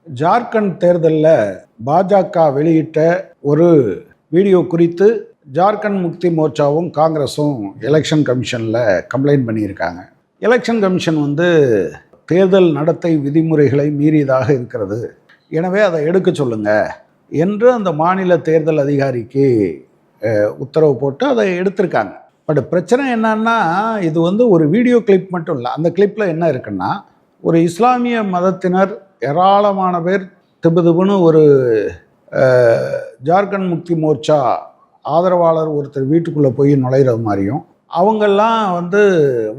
ஜார்க்கண்ட் தேர்தலில் பாஜக வெளியிட்ட ஒரு வீடியோ குறித்து ஜார்க்கண்ட் முக்தி மோர்ச்சாவும் காங்கிரஸும் எலெக்ஷன் கமிஷனில் கம்ப்ளைண்ட் பண்ணியிருக்காங்க. எலெக்ஷன் கமிஷன் தேர்தல் நடத்தை விதிமுறைகளை மீறியதாக இருக்கிறது, எனவே அதை எடுக்க சொல்லுங்க என்று அந்த மாநில தேர்தல் அதிகாரிக்கு உத்தரவு போட்டு அதை எடுத்திருக்காங்க. பட் பிரச்சனை என்னன்னா, இது ஒரு வீடியோ கிளிப் மட்டும் இல்லை. அந்த கிளிப்பில் என்ன இருக்குன்னா, ஒரு இஸ்லாமிய மதத்தினர் ஏராளமான பேர் திபுன்னு ஒரு ஜார்க்கண்ட் முக்தி மோர்ச்சா ஆதரவாளர் ஒருத்தர் வீட்டுக்குள்ளே போய் நுழையிறது மாதிரியும், அவங்கெல்லாம்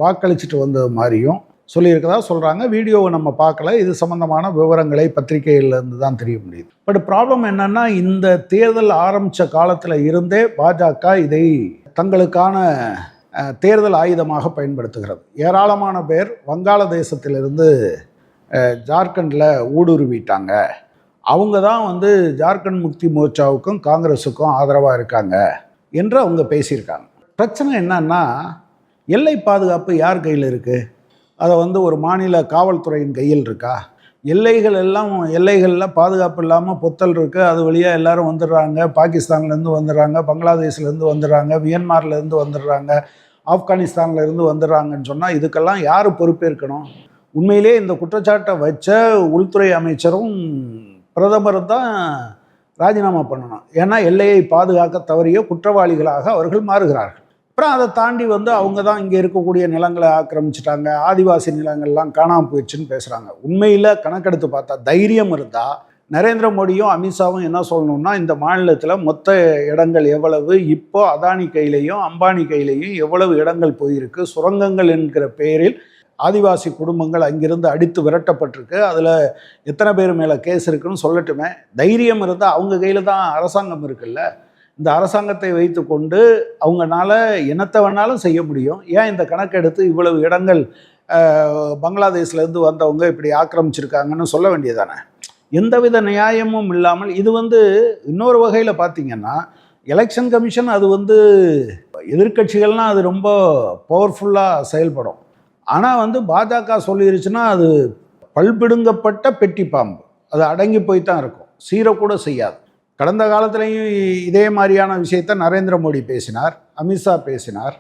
வாக்களிச்சுட்டு வந்தது மாதிரியும் சொல்லியிருக்கதா சொல்கிறாங்க. வீடியோவை நம்ம பார்க்கல, இது சம்மந்தமான விவரங்களை பத்திரிகையிலேருந்து தான் தெரிய முடியுது. பட் ப்ராப்ளம் என்னென்னா, இந்த தேர்தல் ஆரம்பித்த காலத்தில் இருந்தே பாஜக இதை தங்களுக்கான தேர்தல் ஆயுதமாக பயன்படுத்துகிறது. ஏராளமான பேர் வங்காளதேசத்திலிருந்து ஜார்க்கண்டில் ஊடுருவிட்டாங்க. அவங்க தான் ஜார்க்கண்ட் முக்தி மோர்ச்சாவுக்கும் காங்கிரஸுக்கும் ஆதரவாக இருக்காங்க என்று அவங்க பேசியிருக்காங்க. பிரச்சனை என்னன்னா, எல்லை பாதுகாப்பு யார் கையில் இருக்குது? அதை ஒரு மாநில காவல்துறையின் கையில் இருக்கா? எல்லைகளில் பாதுகாப்பு இல்லாமல் பொத்தல் இருக்குது, அது வழியாக எல்லோரும் வந்துடுறாங்க. பாகிஸ்தான்லேருந்து வந்துடுறாங்க, பங்களாதேஷ்லேருந்து வந்துடுறாங்க, மியான்மர்லேருந்து வந்துடுறாங்க, ஆப்கானிஸ்தான்லேருந்து வந்துடுறாங்கன்னு சொன்னால் இதுக்கெல்லாம் யார் பொறுப்பேற்கணும்? உண்மையிலே இந்த குற்றச்சாட்டை வச்ச உள்துறை அமைச்சரும் பிரதமரும் தான் ராஜினாமா பண்ணணும். ஏன்னா எல்லையை பாதுகாக்க தவறிய குற்றவாளிகளாக அவர்கள் மாறுகிறார்கள். அப்புறம் அதை தாண்டி அவங்க தான் இங்கே இருக்கக்கூடிய நிலங்களை ஆக்கிரமிச்சிட்டாங்க, ஆதிவாசி நிலங்கள்லாம் காணாமல் போயிடுச்சுன்னு பேசுகிறாங்க. உண்மையில் கணக்கெடுத்து பார்த்தா தைரியம் இருந்தால் நரேந்திர மோடியும் அமித்ஷாவும் என்ன சொல்லணும்னா, இந்த மாநிலத்தில் மொத்த இடங்கள் எவ்வளவு, இப்போ அதானி கையிலையும் அம்பானி கையிலையும் எவ்வளவு இடங்கள் போயிருக்கு, சுரங்கங்கள் என்கிற பெயரில் ஆதிவாசி குடும்பங்கள் அங்கிருந்து அடித்து விரட்டப்பட்டிருக்கு, அதில் எத்தனை பேர் மேலே கேஸ் இருக்குன்னு சொல்லட்டுமே. தைரியம் இருந்தால் அவங்க கையில் தான் அரசாங்கம் இருக்குல்ல. இந்த அரசாங்கத்தை வைத்து கொண்டு அவங்களால என்னத்தை வேணாலும் செய்ய முடியும். ஏன் இந்த கணக்கெடுத்து இவ்வளவு இடங்கள் பங்களாதேஷ்லேருந்து வந்தவங்க இப்படி ஆக்கிரமிச்சிருக்காங்கன்னு சொல்ல வேண்டியதானே? எந்தவித நியாயமும் இல்லாமல் இது இன்னொரு வகையில் பார்த்திங்கன்னா, எலெக்ஷன் கமிஷன் அது எதிர்கட்சிகள்னால் அது ரொம்ப பவர்ஃபுல்லாக செயல்படும். ஆனால் பாஜக சொல்லிருச்சுன்னா அது பல்பிடுங்கப்பட்ட பெட்டி பாம்பு, அது அடங்கி போய் தான் இருக்கும், சீரக்கூட செய்யாது. கடந்த காலத்திலையும் இதே மாதிரியான விஷயத்தை நரேந்திர மோடி பேசினார், அமித்ஷா பேசினார்.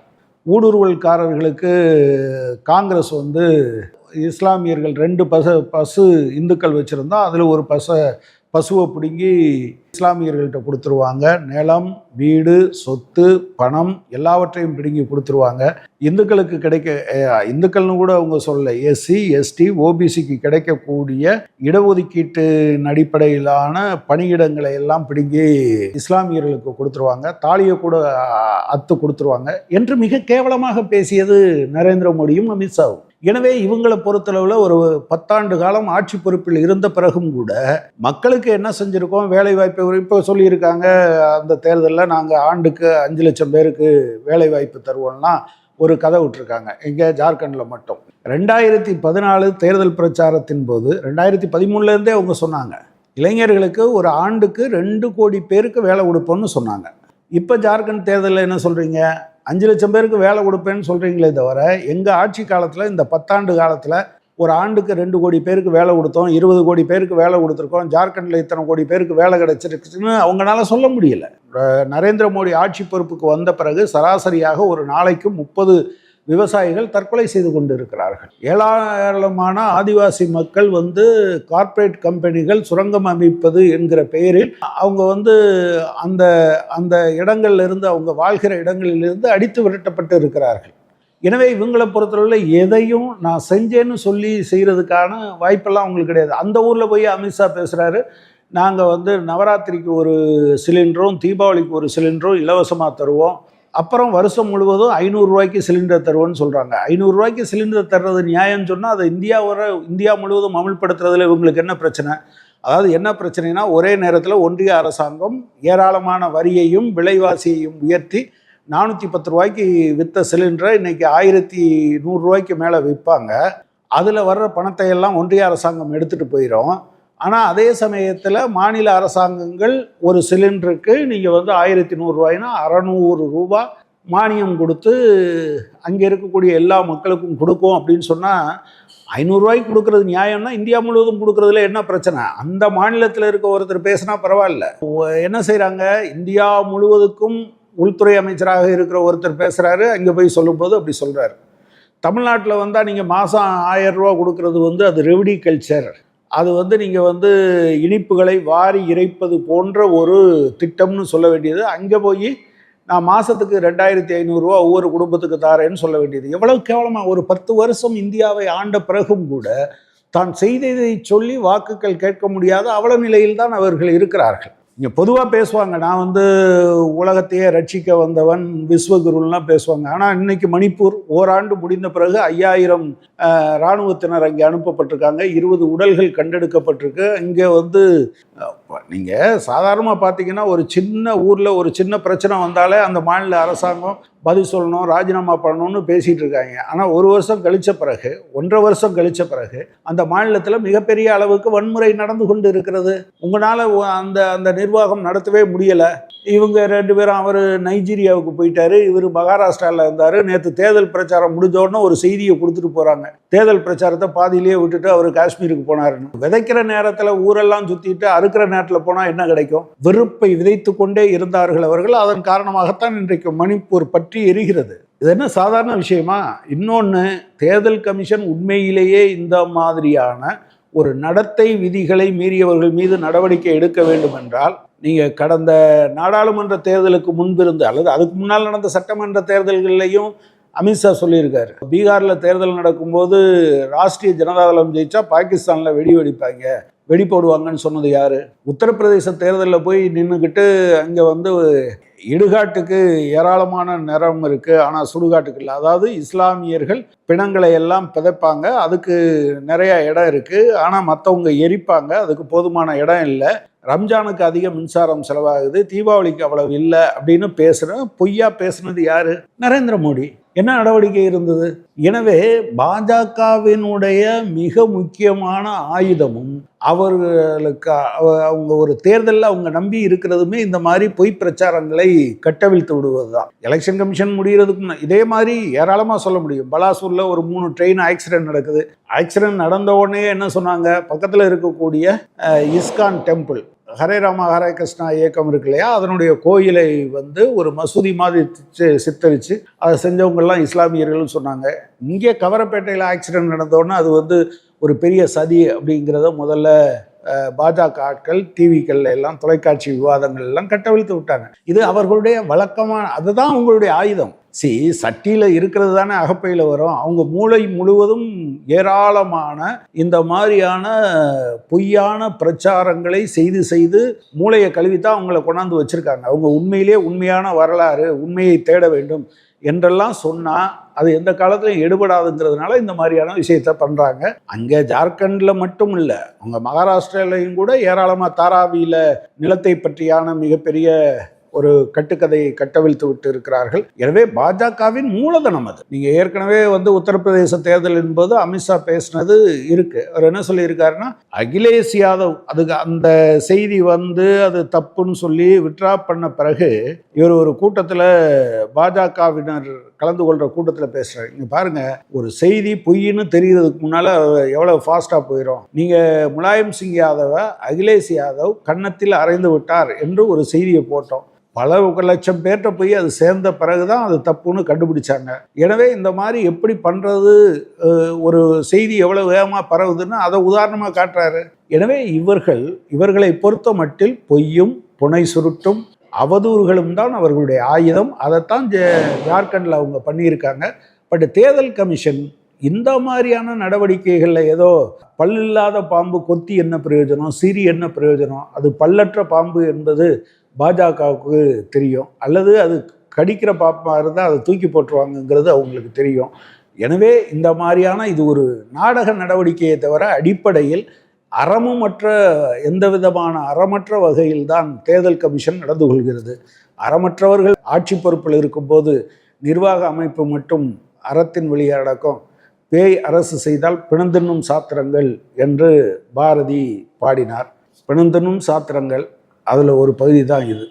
ஊடுருவல்காரர்களுக்கு காங்கிரஸ் இஸ்லாமியர்கள் 2 பசு இந்துக்கள் வச்சுருந்தா அதில் ஒரு பசுவை பிடுங்கி இஸ்லாமியர்கள்ட்ட கொடுத்துருவாங்க. நிலம், வீடு, சொத்து, பணம் எல்லாவற்றையும் பிடுங்கி கொடுத்துருவாங்க. இந்துக்கள்னு கூட அவங்க சொல்ல, எஸ்சி, எஸ்டி, ஓபிசிக்கு கிடைக்கக்கூடிய இடஒதுக்கீட்டின் அடிப்படையிலான பணியிடங்களை எல்லாம் பிடுங்கி இஸ்லாமியர்களுக்கு கொடுத்துருவாங்க, தாலியை கூட அத்து கொடுத்துருவாங்க என்று மிக கேவலமாக பேசியது நரேந்திர மோடியும் அமித்ஷாவும். எனவே இவங்களை பொறுத்தளவில் ஒரு 10 ஆண்டு காலம் ஆட்சி பொறுப்பில் இருந்த பிறகும் கூட மக்களுக்கு என்ன செஞ்சுருக்கோம், வேலை வாய்ப்பை இப்போ சொல்லியிருக்காங்க. அந்த தேர்தலில் நாங்கள் ஆண்டுக்கு 5 லட்சம் பேருக்கு வேலை வாய்ப்பு தருவோம்னா ஒரு கதை விட்டுருக்காங்க. எங்கே? ஜார்க்கண்டில் மட்டும் 2014 தேர்தல் பிரச்சாரத்தின் போது 2013 அவங்க சொன்னாங்க, இளைஞர்களுக்கு ஒரு ஆண்டுக்கு 2 கோடி பேருக்கு வேலை கொடுப்போம்னு சொன்னாங்க. இப்போ ஜார்க்கண்ட் தேர்தலில் என்ன சொல்கிறீங்க? 5 லட்சம் பேருக்கு வேலை கொடுப்பேன்னு சொல்கிறீங்களே தவிர, எங்கள் ஆட்சி காலத்தில் இந்த 10 ஆண்டு காலத்தில் ஒரு ஆண்டுக்கு 2 கோடி பேருக்கு வேலை கொடுத்தோம், 20 கோடி பேருக்கு வேலை கொடுத்துருக்கோம், ஜார்க்கண்டில் இத்தனை கோடி பேருக்கு வேலை கிடைச்சிருக்குன்னு அவங்களால சொல்ல முடியல. நரேந்திர மோடி ஆட்சி பொறுப்புக்கு வந்த பிறகு சராசரியாக ஒரு நாளைக்கு 30 விவசாயிகள் தற்கொலை செய்து கொண்டு இருக்கிறார்கள். ஏராளமான ஆதிவாசி மக்கள் கார்ப்பரேட் கம்பெனிகள் சுரங்கம் அமைப்பது என்கிற பெயரில் அவங்க அந்த அந்த இடங்கள்லேருந்து, அவங்க வாழ்கிற இடங்களிலிருந்து அடித்து விரட்டப்பட்டு இருக்கிறார்கள். எனவே இவங்களை பொறுத்தவரையில் எதையும் நான் செஞ்சேன்னு சொல்லி செய்கிறதுக்கான வாய்ப்பெல்லாம் அவங்களுக்கு கிடையாது. அந்த ஊரில் போய் அமித்ஷா பேசுகிறாரு, நாங்கள் நவராத்திரிக்கு ஒரு சிலிண்டரும் தீபாவளிக்கு ஒரு சிலிண்டரும் இலவசமாக தருவோம், அப்புறம் வருஷம் முழுவதும் 500 ரூபாய்க்கு சிலிண்டர் தருவோன்னு சொல்கிறாங்க. 500 ரூபாய்க்கு சிலிண்டர் தர்றது நியாயம்னு சொன்னால் அதை இந்தியா முழுவதும் அமல்படுத்துறதுல இவங்களுக்கு என்ன பிரச்சனை? அதாவது என்ன பிரச்சனைனா, ஒரே நேரத்தில் ஒன்றிய அரசாங்கம் ஏராளமான வரியையும் விலைவாசியையும் உயர்த்தி 410 ரூபாய்க்கு விற்ற சிலிண்டரை இன்றைக்கி 1100 ரூபாய்க்கு மேலே விற்பாங்க. அதில் வர்ற பணத்தை எல்லாம் ஒன்றிய அரசாங்கம் எடுத்துகிட்டு போயிடும். ஆனால் அதே சமயத்தில் மாநில அரசாங்கங்கள் ஒரு சிலிண்டருக்கு நீங்கள் 1100 ரூபாய்னா 600 ரூபா மானியம் கொடுத்து அங்கே இருக்கக்கூடிய எல்லா மக்களுக்கும் கொடுக்கும் அப்படின்னு சொன்னால் 500 கொடுக்கறது நியாயம்னா இந்தியா முழுவதும் கொடுக்கறதுல என்ன பிரச்சனை? அந்த மாநிலத்தில் இருக்க ஒருத்தர் பேசினா பரவாயில்ல. என்ன செய்கிறாங்க, இந்தியா முழுவதுக்கும் உள்துறை அமைச்சராக இருக்கிற ஒருத்தர் பேசுகிறாரு, அங்கே போய் சொல்லும்போது அப்படி சொல்கிறாரு. தமிழ்நாட்டில் வந்தால் நீங்கள் மாதம் 1000 ரூபா கொடுக்கறது அது ரெவடி கல்ச்சர், அது நீங்கள் இனிப்புகளை வாரி இறைப்பது போன்ற ஒரு திட்டம்னு சொல்ல வேண்டியது, அங்கே போய் நான் மாதத்துக்கு 2500 ரூபா ஒவ்வொரு குடும்பத்துக்கு தாரேன்னு சொல்ல வேண்டியது எவ்வளவு கேவலமாக. ஒரு 10 வருஷம் இந்தியாவை ஆண்ட பிறகும் கூட தான் செய்ததை சொல்லி வாக்குகள் கேட்க முடியாத அவல நிலையில் தான் அவர்கள் இருக்கிறார்கள். இங்கே பொதுவாக பேசுவாங்க, நான் உலகத்தையே ரட்சிக்க வந்தவன் விஸ்வகுருலாம் பேசுவாங்க. ஆனால் இன்னைக்கு மணிப்பூர் ஓராண்டு முடிந்த பிறகு 5000 இராணுவத்தினர் அங்கே அனுப்பப்பட்டிருக்காங்க, 20 உடல்கள் கண்டெடுக்கப்பட்டிருக்கு. இங்கே நீங்கள் சாதாரணமாக பார்த்தீங்கன்னா ஒரு சின்ன ஊரில் ஒரு சின்ன பிரச்சனை வந்தாலே அந்த மாநில அரசாங்கம் பதில் சொல்லணும், ராஜினாமா பண்ணணும்னு பேசிகிட்டு இருக்காங்க. ஆனால் 1 வருஷம் கழித்த பிறகு, 1.5 வருஷம் கழித்த பிறகு அந்த மாநிலத்தில் மிகப்பெரிய அளவுக்கு வன்முறை நடந்து கொண்டு இருக்கிறது. உங்களால் அந்த அந்த நிர்வாகம் நடத்தவே முடியலை. இவங்க 2 பேரும், அவர் நைஜீரியாவுக்கு போயிட்டாரு, இவர் மகாராஷ்டிராவில் இருந்தார். நேற்று தேர்தல் பிரச்சாரம் முடிஞ்சோடனே ஒரு செய்தியை கொடுத்துட்டு போகிறாங்க, தேர்தல் பிரச்சாரத்தை பாதியிலேயே விட்டுட்டு அவர் காஷ்மீருக்கு போனாருன்னு. விதைக்கிற நேரத்தில் ஊரெல்லாம் சுற்றிட்டு அறுக்கிற நேரத்தில் போனால் என்ன கிடைக்கும்? வெறுப்பை விதைத்து கொண்டே இருந்தார்கள் அவர்கள். அதன் காரணமாகத்தான் இன்றைக்கு மணிப்பூர் பற்றி எரிகிறது. இது என்ன சாதாரண விஷயமா? இன்னொன்று, தேர்தல் கமிஷன் உண்மையிலேயே இந்த மாதிரியான ஒரு நடத்தை விதிகளை மீறியவர்கள் மீது நடவடிக்கை எடுக்க வேண்டும் என்றால், நீங்கள் கடந்த நாடாளுமன்ற தேர்தலுக்கு முன்பிருந்து அல்லது அதுக்கு முன்னால் நடந்த சட்டமன்ற தேர்தல்கள்லையும் அமித்ஷா சொல்லியிருக்காரு, பீகாரில் தேர்தல் நடக்கும்போது ராஷ்ட்ரிய ஜனதாதளம் ஜெயிச்சா பாகிஸ்தானில் வெடிப்பாங்க, வெடி போடுவாங்கன்னு சொன்னது யாரு? உத்தரப்பிரதேச தேர்தலில் போய் நின்றுக்கிட்டு அங்கே இடுகாட்டுக்கு ஏராளமான நிறம் இருக்குது, ஆனால் சுடுகாட்டுக்கு இல்லை. அதாவது இஸ்லாமியர்கள் பிணங்களை எல்லாம் பிதைப்பாங்க, அதுக்கு நிறைய இடம் இருக்குது, ஆனால் மற்றவங்க எரிப்பாங்க, அதுக்கு போதுமான இடம் இல்லை. ரம்ஜானுக்கு அதிக மின்சாரம் செலவாகுது, தீபாவளிக்கு அவ்வளவு இல்லை அப்படின்னு பொய்யா பேசுனது யாரு? நரேந்திர மோடி. என்ன நடவடிக்கை இருந்தது? எனவே பாஜகவினுடைய மிக முக்கியமான ஆயுதமும் அவர்களுக்கு அவங்க ஒரு தேர்தலில் அவங்க நம்பி இருக்கிறதுமே இந்த மாதிரி பொய் பிரச்சாரங்களை கட்டவிழ்த்து விடுவது தான். எலெக்ஷன் கமிஷன் முடிகிறதுக்கு இதே மாதிரி ஏராளமாக சொல்ல முடியும். பலாசூரில் ஒரு 3 ட்ரெயின் ஆக்சிடென்ட் நடக்குது. ஆக்சிடென்ட் நடந்த உடனே என்ன சொன்னாங்க, பக்கத்தில் இருக்கக்கூடிய இஸ்கான் டெம்பிள், ஹரே ராமா ஹரே கிருஷ்ணா இயக்கம் இருக்கு இல்லையா, அதனுடைய கோயிலை ஒரு மசூதி மாதிரி சித்தரித்து அதை செஞ்சவங்கெல்லாம் இஸ்லாமியர்கள்னு சொன்னாங்க. இங்கே கவரப்பேட்டையில் ஆக்சிடென்ட் நடந்தோடனே அது ஒரு பெரிய சதி அப்படிங்கிறத முதல்ல பாஜக ஆட்கள் டிவிக்கள் எல்லாம், தொலைக்காட்சி விவாதங்கள் எல்லாம் கட்டவிழ்த்து விட்டாங்க. இது அவர்களுடைய வழக்கமான, அதுதான் அவங்களுடைய ஆயுதம். சட்டியில் இருக்கிறது தானே அகப்பையில் வரும். அவங்க மூளை முழுவதும் ஏராளமான இந்த மாதிரியான பொய்யான பிரச்சாரங்களை செய்து மூளையை கழுவித்தான் அவங்கள கொண்டாந்து வச்சுருக்காங்க. அவங்க உண்மையிலே உண்மையான வரலாறு, உண்மையை தேட வேண்டும் என்றெல்லாம் சொன்னால் அது எந்த காலத்திலையும் எடுபடாதுங்கிறதுனால இந்த மாதிரியான விஷயத்த பண்ணுறாங்க. அங்கே ஜார்க்கண்டில் மட்டும் இல்லை, அவங்க மகாராஷ்டிராலையும் கூட ஏராளமாக தாராவியில் நிலத்தை பற்றியான மிகப்பெரிய ஒரு கட்டுக்கதையை கட்டவிழ்த்து விட்டு இருக்கிறார்கள். எனவே பாஜகவின் மூலதனம் அது. நீங்க ஏற்கனவே உத்தரப்பிரதேச தேர்தல் என்பது அமித்ஷா பேசினது இருக்கு. அவர் என்ன சொல்லியிருக்காருன்னா, அகிலேஷ் யாதவ் அதுக்கு அந்த செய்தி அது தப்புன்னு சொல்லி விட்ரா பண்ண பிறகு இவர் ஒரு கூட்டத்தில், பாஜகவினர் கலந்து கொள்கிற கூட்டத்தில் பேசுகிறார். இங்கே பாருங்க, ஒரு செய்தி பொய்ன்னு தெரிகிறதுக்கு முன்னால் எவ்வளோ ஃபாஸ்ட்டாக போயிடும். நீங்கள் முலாயம் சிங் யாதவை அகிலேஷ் யாதவ் கன்னத்தில் அறைந்து விட்டார் என்று ஒரு செய்தியை போட்டோம். பல லட்சம் பேர்கிட்ட போய் அது சேர்ந்த பிறகுதான் அது தப்புன்னு கண்டுபிடிச்சாங்க. எனவே இந்த மாதிரி எப்படி பண்ணுறது, ஒரு செய்தி எவ்வளோ வேகமாக பரவுதுன்னு அதை உதாரணமாக காட்டுறாரு. எனவே இவர்களை பொறுத்த மட்டில் பொய்யும் புனை சுருட்டும் அவதூறுகளும் தான் அவர்களுடைய ஆயுதம். அதைத்தான் ஜார்க்கண்டில் அவங்க பண்ணியிருக்காங்க. பட் தேர்தல் கமிஷன் இந்த மாதிரியான நடவடிக்கைகளில் ஏதோ பல்லில்லாத பாம்பு கொத்தி என்ன பிரயோஜனம், சீறி என்ன பிரயோஜனம், அது பல்லற்ற பாம்பு என்பது பாஜகவுக்கு தெரியும், அல்லது அது கடிக்கிற பாப்பாக இருந்தால் அதை தூக்கி போட்டுருவாங்கங்கிறது அவங்களுக்கு தெரியும். எனவே இந்த மாதிரியான இது ஒரு நாடக நடவடிக்கையை தவிர அடிப்படையில் அறமுமற்ற, எந்த விதமான அறமற்ற வகையில் தான் தேர்தல் கமிஷன் நடந்து கொள்கிறது. அறமற்றவர்கள் ஆட்சி பொறுப்பில் இருக்கும்போது நிர்வாக அமைப்பு மட்டும் அறத்தின் வழியாக நடக்கும். பேய் அரசு செய்தால் பிணந்தின்னும் சாத்திரங்கள் என்று பாரதி பாடினார். பிணந்தின்னும் சாத்திரங்கள் அதில் ஒரு பகுதி தான் இது.